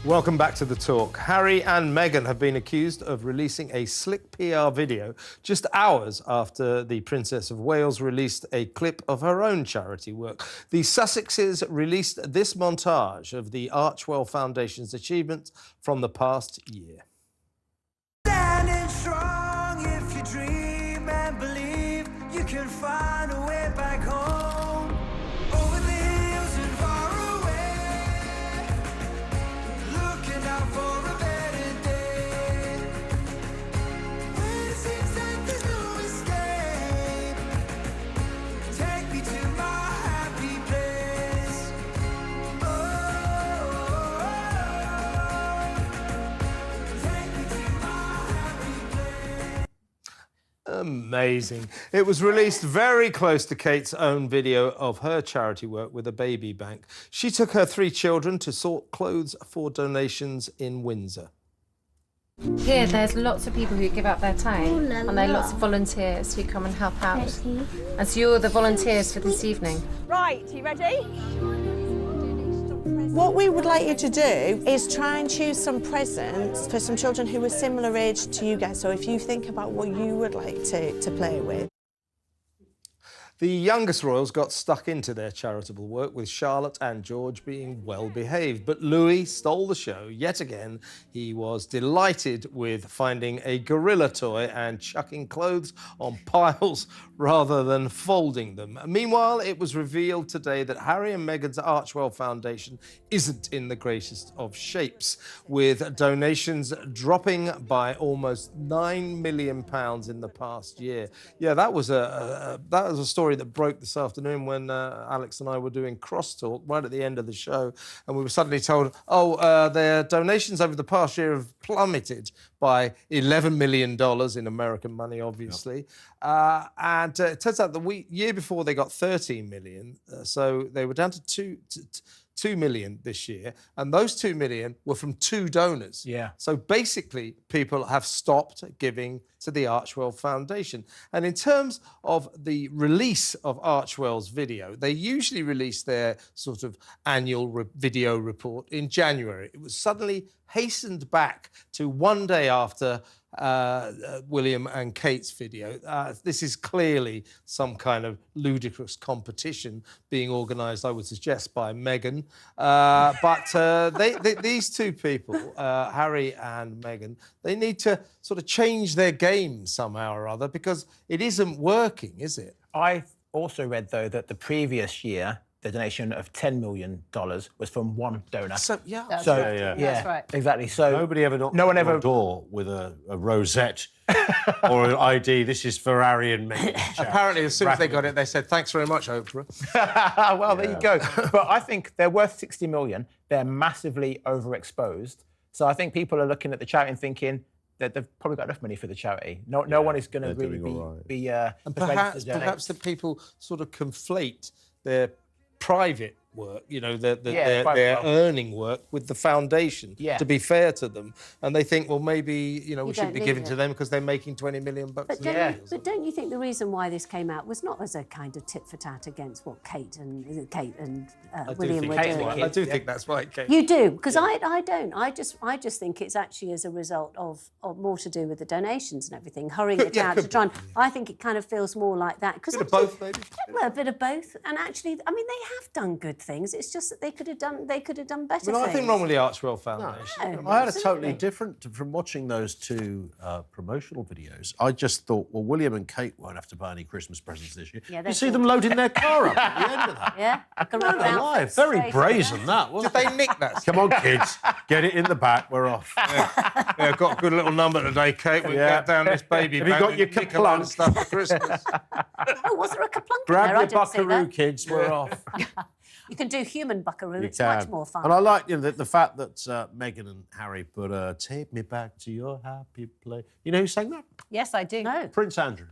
Welcome back to The Talk. Harry and Meghan have been accused of releasing a slick PR video just hours after the Princess of Wales released a clip of her own charity work. The Sussexes released this montage of the Archewell Foundation's achievements from the past year. Standing strong, if you dream and believe, you can find a way back home. Over the hills and far away, looking out for a better day. When it seems that there's no escape, take me to my happy place. Take me to my happy place. Amazing. It was released very close to Kate's own video of her charity work with a baby bank. She took her 3 children to sort clothes for donations in Windsor. Here, there's lots of people who give up their time, and there are lots of volunteers who come and help out. And so you're the volunteers for this evening. Right, are you ready? What we would like you to do is try and choose some presents for some children who are similar age to you guys. So if you think about what you would like to play with. The youngest royals got stuck into their charitable work, with Charlotte and George being well behaved. But Louis stole the show yet again. He was delighted with finding a gorilla toy and chucking clothes on piles rather than folding them. Meanwhile, it was revealed today that Harry and Meghan's Archewell Foundation isn't in the greatest of shapes, with donations dropping by almost £9 million in the past year. Yeah, that was a story that broke this afternoon when Alex and I were doing crosstalk right at the end of the show, and we were suddenly told, their donations over the past year have plummeted by $11 million in American money, obviously. Yep. And it turns out the year before they got 13 million, so they were down to 2 million this year, and those 2 million were from 2 donors. Yeah. So basically, people have stopped giving to the Archewell Foundation. And in terms of the release of Archewell's video, they usually release their sort of annual video report in January. It was suddenly hastened back to one day after William and Kate's video. This is clearly some kind of ludicrous competition being organised, I would suggest, by Meghan. But these 2 people, Harry and Meghan, they need to sort of change their game somehow or other, because it isn't working, is it? I also read, though, that the previous year, the donation of $10 million was from 1 donor. So, yeah. That's So, right. yeah, That's right. exactly. So Nobody ever knocked no one on ever the door with a rosette or an ID. This is for Harry and Meghan. Apparently, as soon as they got it, they said, "Thanks very much, Oprah." Well, there you go. But I think they're worth 60 million. They're massively overexposed. So I think people are looking at the charity and thinking that they've probably got enough money for the charity. No one is going to really be And perhaps the people sort of conflate their private work, you know, their earning work with the foundation, to be fair to them. And they think, well, maybe, you know, we shouldn't be giving to them because they're making $20 million a year. But don't you think the reason why this came out was not as a kind of tit for tat against what Kate and William were doing? I do think that's right, Kate. You do, because I don't. I just think it's actually as a result of more to do with the donations and everything, hurrying it out to try and... I think it kind of feels more like that. A bit of both, maybe? Well, a bit of both. And actually, I mean, they have done good things. It's just that they could have done better things. Nothing wrong with the Archewell Foundation. I had a totally different... From watching those 2 promotional videos, I just thought, well, William and Kate won't have to buy any Christmas presents this year. Yeah, you see them loading their car up at the end of that. Yeah. Alive. Very brazen, that, wasn't Did they nick that? Come on, kids, get it in the back, we're off. Yeah, got a good little number today, Kate. We get down this baby. Have you got your Kaplunk stuff for Christmas? Oh, was there a kaplunk Grab in there? your buckaroo, kids, we're off. You can do human buckaroo. It's can. much more fun. And I like the fact that Meghan and Harry put "Take Me Back to Your Happy Place." You know who sang that? Yes, I do. No. Prince Andrew.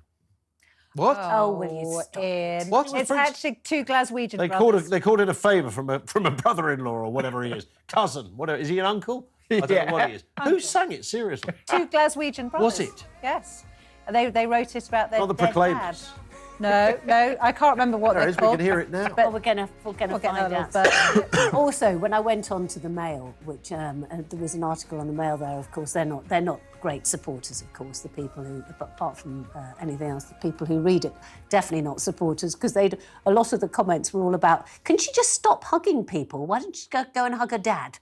What? Oh, will you stop? Ian. What? It's actually 2 Glaswegian They brothers. called it a favour from a brother-in-law or whatever he is, cousin. Whatever, is he an uncle? I don't know what he is. Who sang it? Seriously. 2 Glaswegian brothers. Was it? Yes. They wrote it about their Not the dead dad. Proclaimers. No, I can't remember what There they're is, we called. can hear it now. Well, we're gonna get find that out. off, Also, when I went on to the Mail, which there was an article on the Mail there. Of course, they're not great supporters. Of course, the people who, apart from anything else, the people who read it definitely not supporters, because a lot of the comments were all about, can she just stop hugging people? Why don't you go and hug her dad?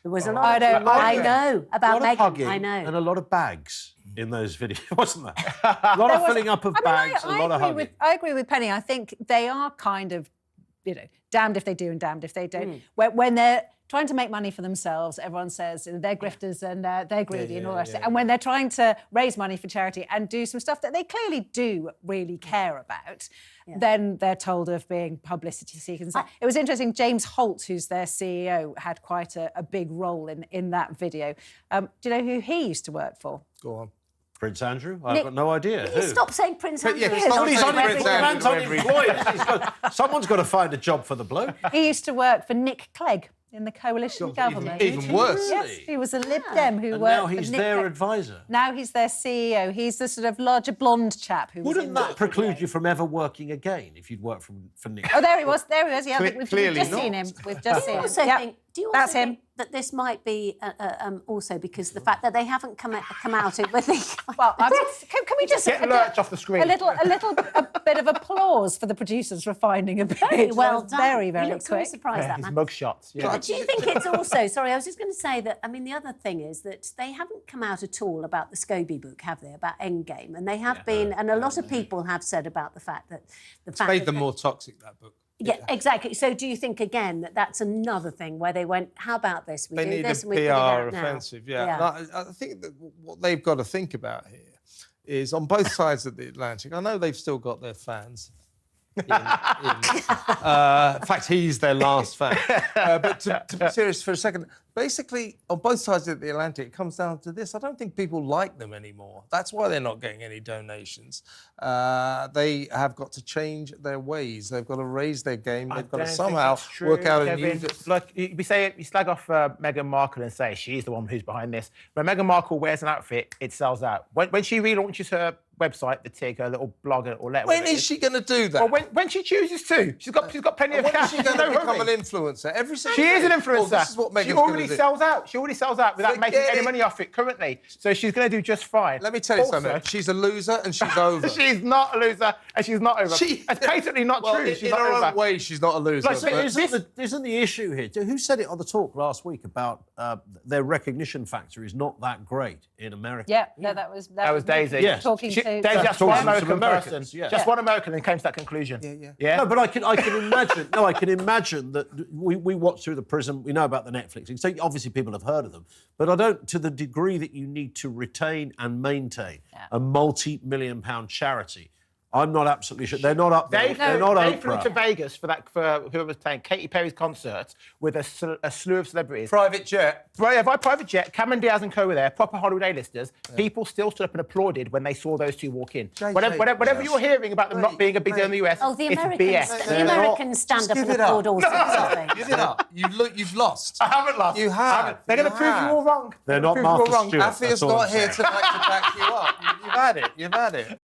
There was a lot. I know about Meghan. Hugging I know. and a lot in those videos, wasn't there? A lot of filling up of bags, a lot of hugging. I agree with Penny. I think they are kind of, damned if they do and damned if they don't. When they're trying to make money for themselves, everyone says they're grifters and they're greedy and all the rest of it. And when they're trying to raise money for charity and do some stuff that they clearly do really care about, then they're told of being publicity seekers. It was interesting, James Holt, who's their CEO, had quite a big role in that video. Do you know who he used to work for? Go on. Prince Andrew? I've got no idea. Who? Stop saying Prince Andrew. He's unemployed. Someone's got to find a job for the bloke. He used to work for Nick Clegg in the coalition government. Even worse. Yes, he was a Lib Dem who And worked now he's for Nick their Clegg. advisor. Now he's their CEO. He's the sort of larger blonde chap who was Wouldn't in that preclude you from ever working again if you'd worked for Nick? Oh, there he was. Yeah, we've Clearly just not. seen him. We've just seen him. Do you also That's think him. that this might be also because the fact that they haven't come out with the... Well, can we just Get Lurch off the screen. a bit of applause for the producers for finding a bit. Very well That was done. Very, You very look so quick. surprised that His man. mug shots. Yeah. But do you think it's also... Sorry, I was just going to say that, I mean, the other thing is that they haven't come out at all about the Scobie book, have they, about Endgame? And they have been... And a lot of people have said about the fact that... It's made them more toxic, that book. Yeah, exactly. So do you think, again, that that's another thing where they went, how about this? We They do need this a and we put it out PR now. offensive, I think that what they've got to think about here is on both sides of the Atlantic. I know they've still got their fans. In fact, he's their last fan. But to be serious for a second, basically, on both sides of the Atlantic, it comes down to this. I don't think people like them anymore. That's why they're not getting any donations. They have got to change their ways. They've got to raise their game. They've got to somehow work out a new... Like, you slag off Meghan Markle and say she's the one who's behind this. When Meghan Markle wears an outfit, it sells out. When she relaunches her website, the TIG, her little blog or letter... When is she going to do that? Well, when she chooses to. She's got plenty of when cash. is she going to No become hurry. an influencer? Every single She is an day. influencer. Well, this is what Meghan's She gonna already do. sells out. She already sells out without making Forget any it. money off it currently. So she's going to do just fine. Let me tell you Also, something. She's a loser and she's over. She's not a loser and she's not over. That's patently not well, true. In, She's in not her over. own way, she's not a loser. Like, so but- Isn't the issue here? Who said it on the talk last week about their recognition factor is not that great in America? Yeah, no, that was Daisy. Yes. Talking to... Daisy, That's just one talking to some American Americans, person. yeah. Just one American and came to that conclusion. Yeah. No, but I can imagine. I can imagine that we watch through the prism. We know about the Netflix thing, so obviously people have heard of them. But I don't, to the degree that you need to retain and maintain a multi-million-pound charity. I'm not absolutely sure. They're not up there. They're not They flew Oprah. to Vegas for whoever was playing Katy Perry's concert with a slew of celebrities. Private jet. By private jet, Cameron Diaz and co were there, proper Hollywood A-listers. People still stood up and applauded when they saw those two walk in. Whatever you're hearing about them not being a big deal in the US, Oh, the it's Americans. BS. The Americans stand up and applaud also, don't they? Give it up. You've lost. I haven't lost. You have. They're going to prove you all wrong. They're not Prove you all Martha wrong. Stewart. Afia's that's all not I'm here saying. tonight to back you up. You've had it. You've had it.